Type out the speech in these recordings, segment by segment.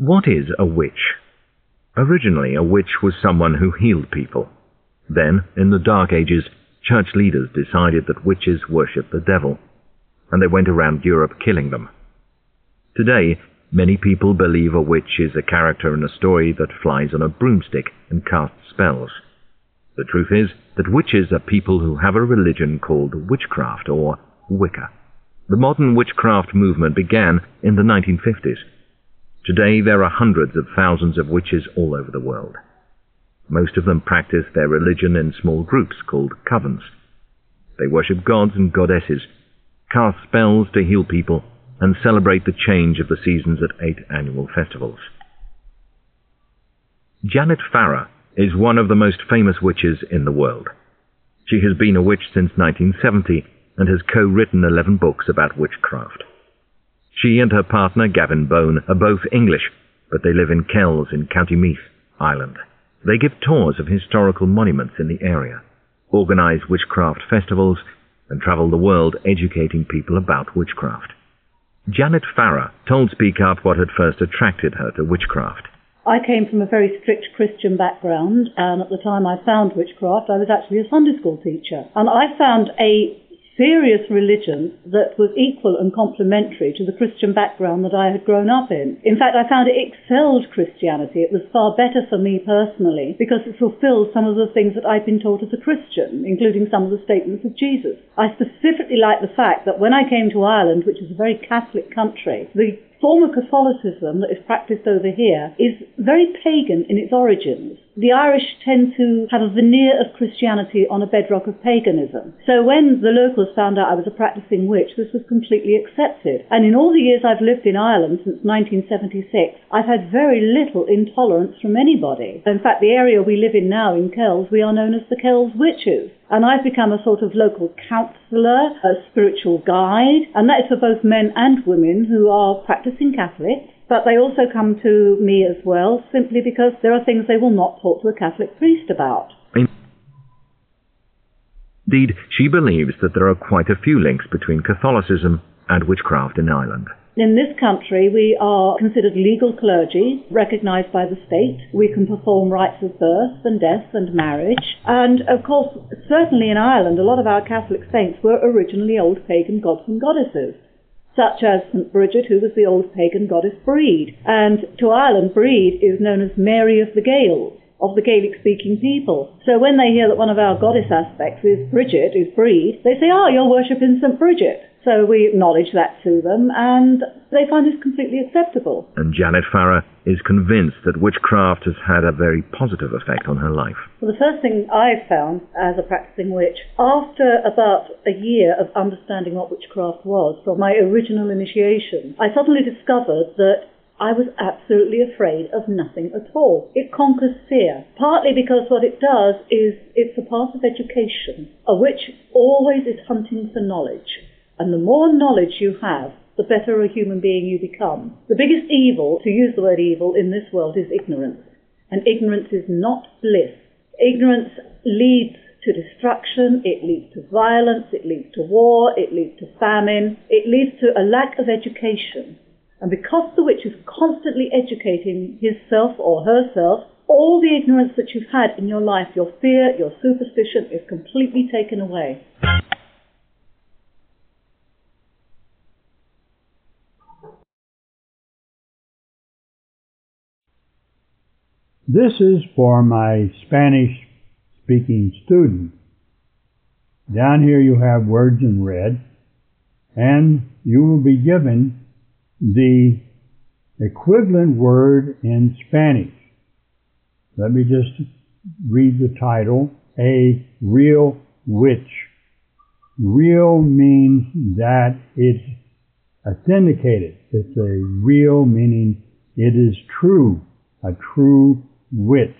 What is a witch? Originally, a witch was someone who healed people. Then, in the Dark Ages, church leaders decided that witches worshipped the devil, and they went around Europe killing them. Today, many people believe a witch is a character in a story that flies on a broomstick and casts spells. The truth is that witches are people who have a religion called witchcraft or Wicca. The modern witchcraft movement began in the 1950s. Today there are hundreds of thousands of witches all over the world. Most of them practice their religion in small groups called covens. They worship gods and goddesses, cast spells to heal people, and celebrate the change of the seasons at 8 annual festivals. Janet Farah is one of the most famous witches in the world. She has been a witch since 1970 and has co-written 11 books about witchcraft. She and her partner, Gavin Bone, are both English, but they live in Kells in County Meath, Ireland. They give tours of historical monuments in the area, organize witchcraft festivals, and travel the world educating people about witchcraft. Janet Farah told Speakup what had first attracted her to witchcraft. I came from a very strict Christian background, and at the time I found witchcraft, I was actually a Sunday school teacher. And I found a serious religion that was equal and complementary to the Christian background that I had grown up in. In fact, I found it excelled Christianity. It was far better for me personally because it fulfilled some of the things that I'd been taught as a Christian, including some of the statements of Jesus. I specifically like the fact that when I came to Ireland, which is a very Catholic country, the form of Catholicism that is practiced over here is very pagan in its origins. The Irish tend to have a veneer of Christianity on a bedrock of paganism. So when the locals found out I was a practicing witch, this was completely accepted. And in all the years I've lived in Ireland since 1976, I've had very little intolerance from anybody. In fact, the area we live in now in Kells, we are known as the Kells Witches. And I've become a sort of local counsellor, a spiritual guide, and that is for both men and women who are practicing Catholics. But they also come to me as well, simply because there are things they will not talk to a Catholic priest about. Indeed, she believes that there are quite a few links between Catholicism and witchcraft in Ireland. In this country, we are considered legal clergy, recognised by the state. We can perform rites of birth and death and marriage. And, of course, certainly in Ireland, a lot of our Catholic saints were originally old pagan gods and goddesses, such as St. Bridget, who was the old pagan goddess Breed. And to Ireland, Breed is known as Mary of the Gaels, of the Gaelic-speaking people. So when they hear that one of our goddess aspects is Bridget, is Breed, they say, you're worshipping St. Bridget. So we acknowledge that to them, and they find this completely acceptable. And Janet Farah is convinced that witchcraft has had a very positive effect on her life. Well, the first thing I found as a practicing witch, after about a year of understanding what witchcraft was, from my original initiation, I suddenly discovered that I was absolutely afraid of nothing at all. It conquers fear, partly because what it does is it's a part of education. A witch always is hunting for knowledge. And the more knowledge you have, the better a human being you become. The biggest evil, to use the word evil, in this world is ignorance. And ignorance is not bliss. Ignorance leads to destruction, it leads to violence, it leads to war, it leads to famine, it leads to a lack of education. And because the witch is constantly educating himself or herself, all the ignorance that you've had in your life, your fear, your superstition, is completely taken away. This is for my Spanish-speaking students. Down here you have words in red, and you will be given the equivalent word in Spanish. Let me just read the title, A Real Witch. Real means that it's authenticated. It's a real meaning it is true, a true witch.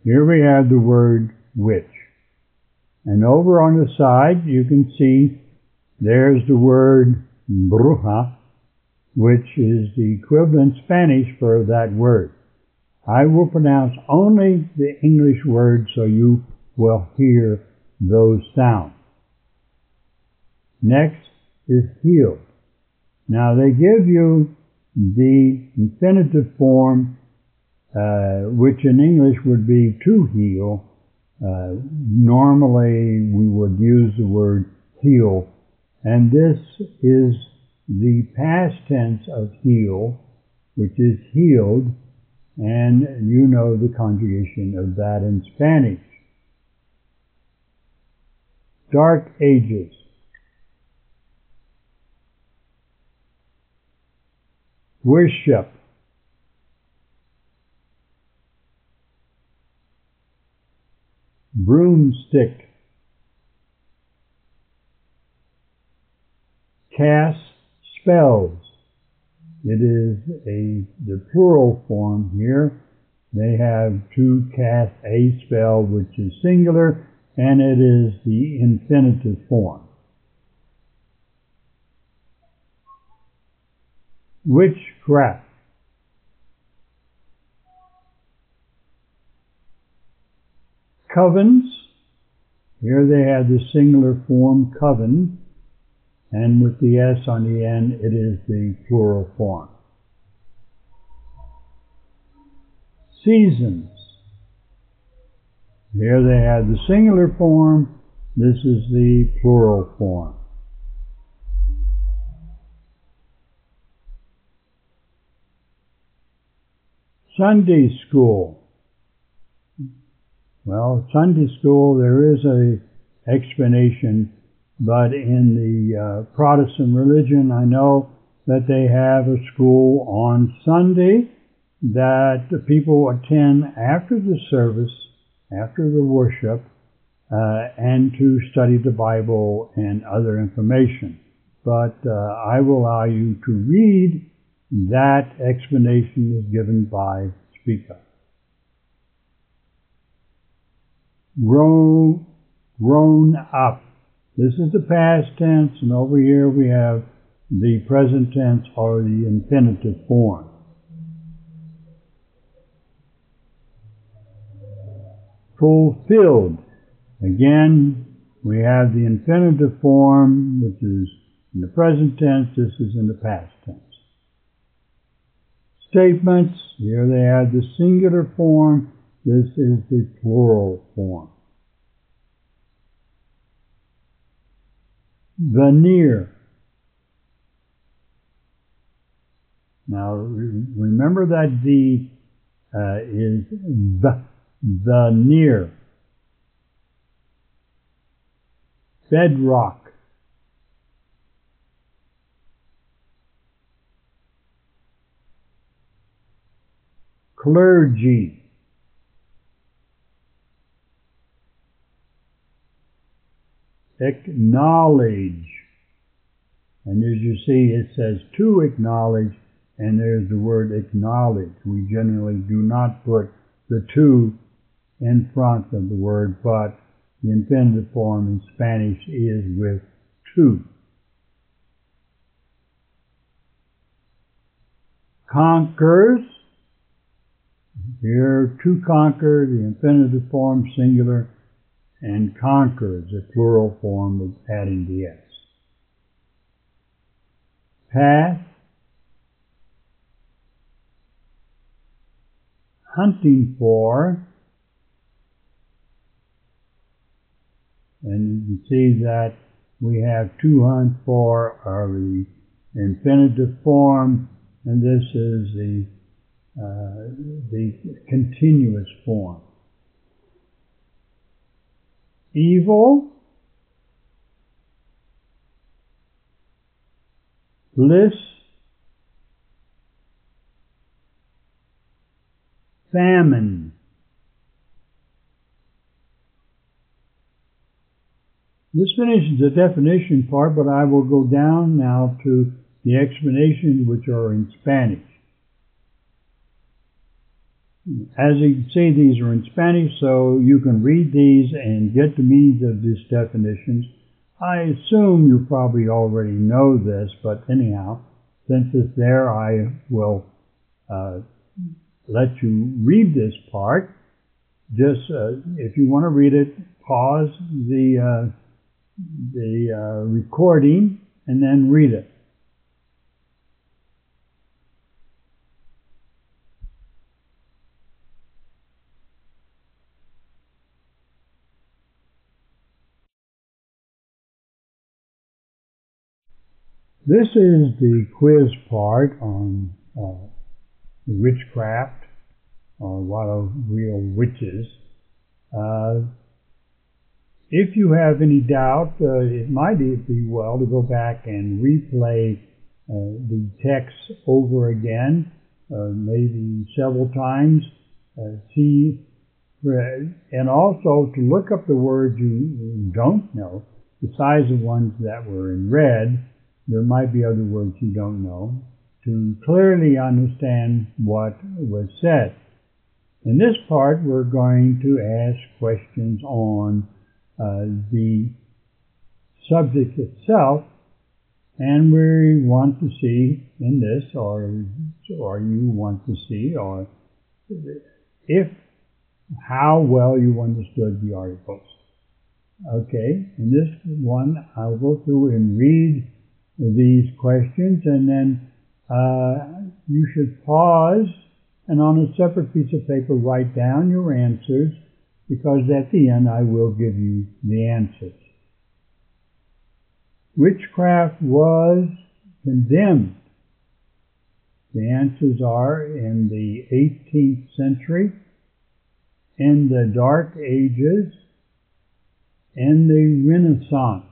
Here we have the word witch. And over on the side you can see there's the word bruja, which is the equivalent Spanish for that word. I will pronounce only the English words so you will hear those sounds. Next is healed. Now they give you the infinitive form, which in English would be to heal. Normally we would use the word heal, and this is the past tense of heal, which is healed, and you know the conjugation of that in Spanish. Dark Ages. Worship. Broomstick. Cast spells. It is the plural form here. They have to cast a spell, which is singular, and it is the infinitive form. Witchcraft. Covens. Here they have the singular form coven, and with the S on the end, it is the plural form. Seasons. Here they have the singular form. This is the plural form. Sunday school. Well, Sunday school, there is an explanation, but in the Protestant religion, I know that they have a school on Sunday that the people attend after the service, after the worship, and to study the Bible and other information. But I will allow you to read that explanation is given by Speakup. Grown up. This is the past tense, and over here we have the present tense or the infinitive form. Fulfilled. Again, we have the infinitive form, which is in the present tense. This is in the past tense. Statements. Here they have the singular form. This is the plural form. Veneer. Now remember that the is the near. Bedrock. Clergy. Acknowledge. And as you see, it says to acknowledge, and there's the word acknowledge. We generally do not put the to in front of the word, but the infinitive form in Spanish is with to. Conquers. Here, to conquer, the infinitive form singular, and conquers, the plural form of adding the S. Path. Hunting for. And you can see that we have to hunt for are the infinitive form, and this is the continuous form. Evil. Bliss. Famine. This finishes the definition part, but I will go down now to the explanations which are in Spanish. As you can see, these are in Spanish, so you can read these and get the meanings of these definitions. I assume you probably already know this, but anyhow, since it's there, I will let you read this part. Just if you want to read it, pause the recording and then read it. This is the quiz part on witchcraft, or what are real witches. If you have any doubt, it might be well to go back and replay the text over again, maybe several times, and also to look up the words you don't know, besides the ones that were in red. There might be other words you don't know, to clearly understand what was said. In this part, we're going to ask questions on the subject itself, and we want to see in this, or you want to see, or how well you understood the articles. Okay, in this one, I'll go through and read these questions, and then you should pause and on a separate piece of paper write down your answers, because at the end I will give you the answers. Witchcraft was condemned. The answers are in the 18th century, in the Dark Ages, in the Renaissance.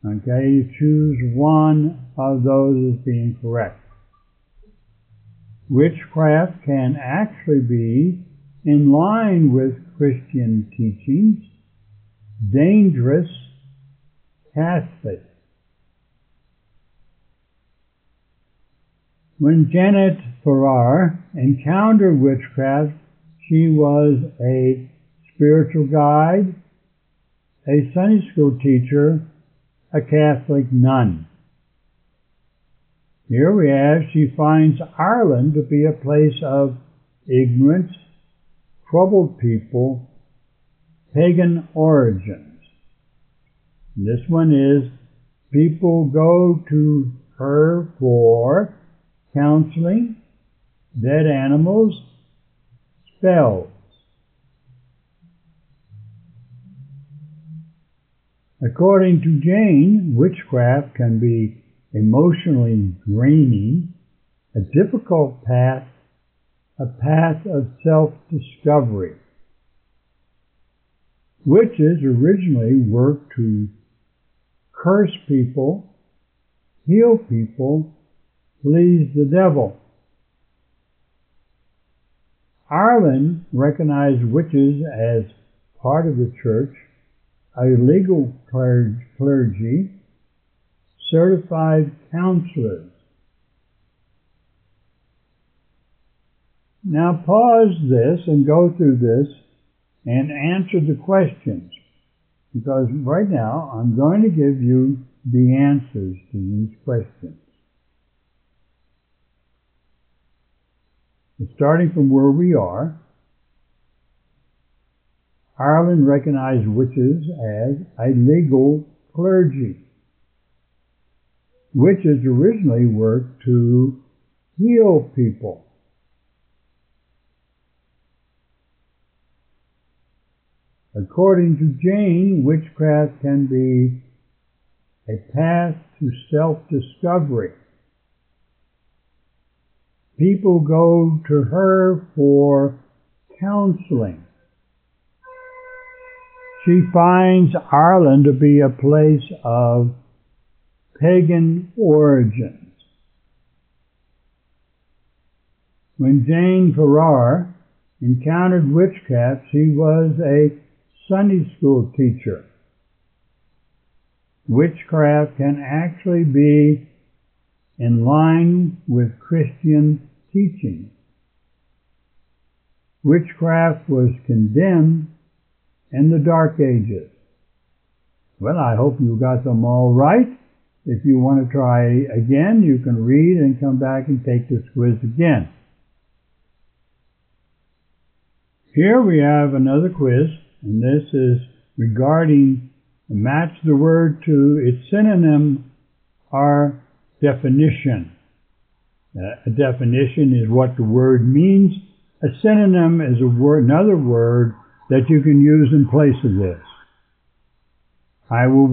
Okay, you choose one of those as being correct. Witchcraft can actually be in line with Christian teachings, dangerous, Catholic. When Janet Farah encountered witchcraft, she was a spiritual guide, a Sunday school teacher, a Catholic nun. Here we have, she finds Ireland to be a place of ignorance, troubled people, pagan origins. This one is, people go to her for counseling, dead animals, spells. According to Jane, witchcraft can be emotionally draining, a difficult path, a path of self-discovery. Witches originally worked to curse people, heal people, please the devil. Ireland recognized witches as part of the church, a legal clergy, certified counselors. Now pause this and go through this and answer the questions, because right now I'm going to give you the answers to these questions. Starting from where we are, Ireland recognized witches as a legal clergy. Witches originally worked to heal people. According to Jane, witchcraft can be a path to self-discovery. People go to her for counseling. She finds Ireland to be a place of pagan origins. When Jane Farrar encountered witchcraft, she was a Sunday school teacher. Witchcraft can actually be in line with Christian teaching. Witchcraft was condemned in the Dark Ages. Well, I hope you got them all right. If you want to try again, you can read and come back and take this quiz again. Here we have another quiz, and this is regarding match the word to its synonym or definition. A definition is what the word means. A synonym is another word that you can use in place of this. I will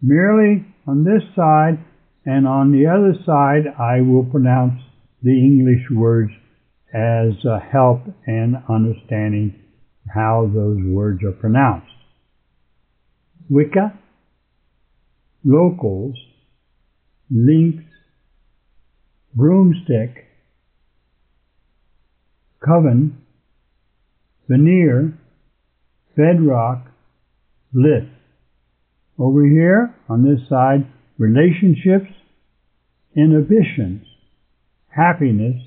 merely on this side and on the other side I will pronounce the English words as help in understanding how those words are pronounced. Wicca, locals, links, broomstick, coven, veneer, bedrock, bliss. Over here on this side, relationships, inhibitions, happiness,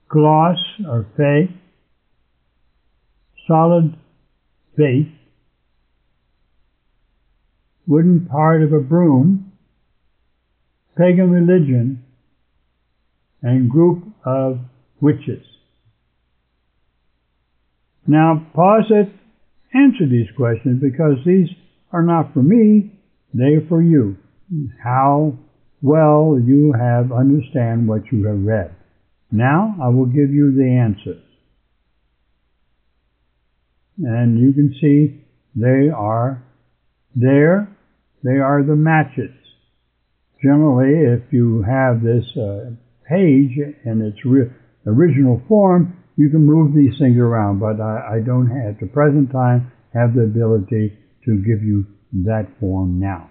gloss or faith, solid faith, wooden part of a broom, pagan religion, and group of witches. Now pause it, answer these questions, because these are not for me, they are for you. How well you have understand what you have read. Now I will give you the answers. And you can see they are there. They are the matches. Generally, if you have this page in its original form, you can move these things around, but I don't at the present time have the ability to give you that form now.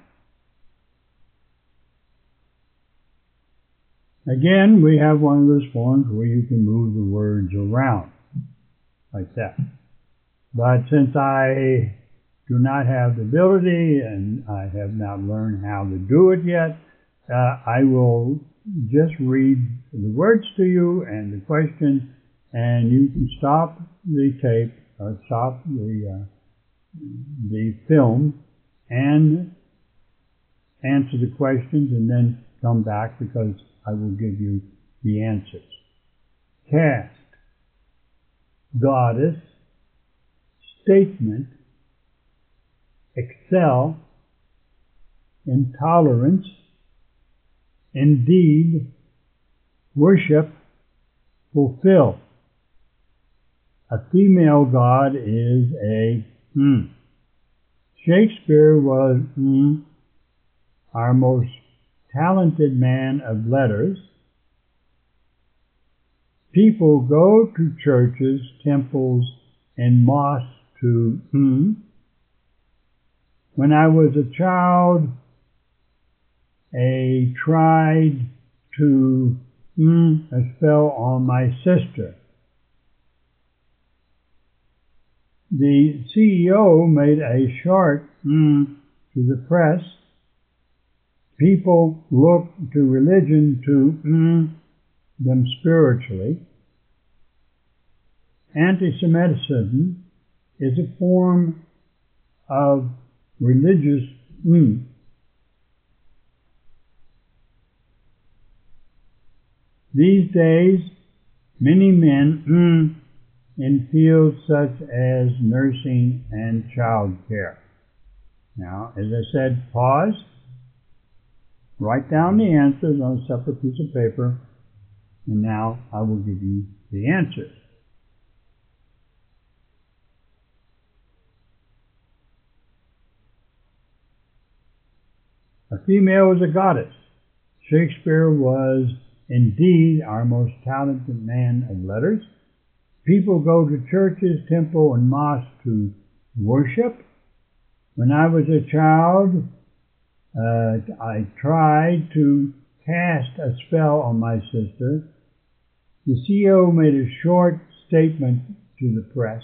Again, we have one of those forms where you can move the words around, like that. But since I do not have the ability and I have not learned how to do it yet, I will just read the words to you and the questions, and you can stop the tape or stop the film and answer the questions and then come back, because I will give you the answers. Caste, goddess, statement, excel, intolerance, indeed, worship, fulfill. A female god is a Shakespeare was our most talented man of letters. People go to churches, temples, and mosques to When I was a child, I tried to a spell on my sister. The CEO made a short to the press. People look to religion to them spiritually. Anti-Semitism is a form of religious These days, many men in fields such as nursing and child care. Now, as I said, pause, write down the answers on a separate piece of paper, and now I will give you the answers. A female is a goddess. Shakespeare was indeed our most talented man of letters. People go to churches, temple, and mosque to worship. When I was a child, I tried to cast a spell on my sister. The CEO made a short statement to the press.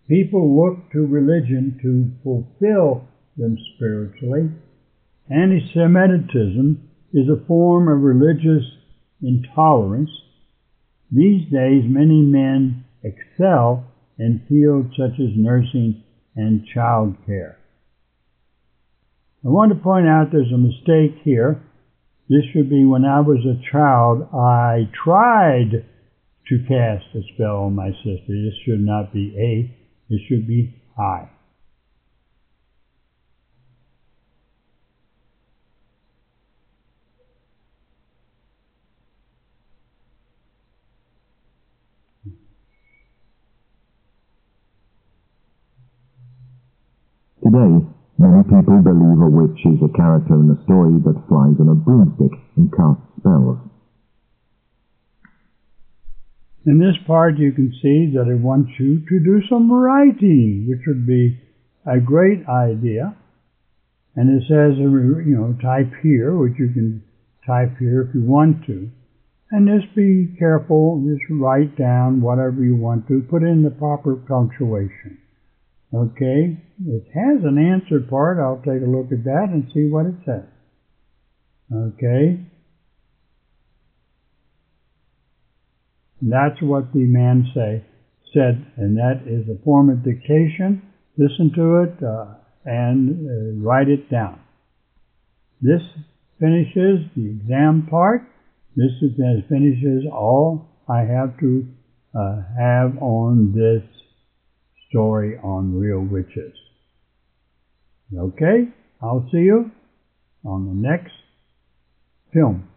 People look to religion to fulfill them spiritually. Anti-Semitism is a form of religious intolerance. These days, many men excel in fields such as nursing and child care. I want to point out there's a mistake here. This should be when I was a child, I tried to cast a spell on my sister. This should not be a, it should be I. Today, Many people believe a witch is a character in a story that flies on a broomstick and casts spells. In this part you can see that it wants you to do some writing, which would be a great idea. And it says, type here, which you can type here if you want to. And just be careful, just write down whatever you want to, put in the proper punctuation. Okay, it has an answer part. I'll take a look at that and see what it says. Okay. That's what the man said, and that is a form of dictation. Listen to it and write it down. This finishes the exam part. This finishes all I have to have on this story on real witches. Okay, I'll see you on the next film.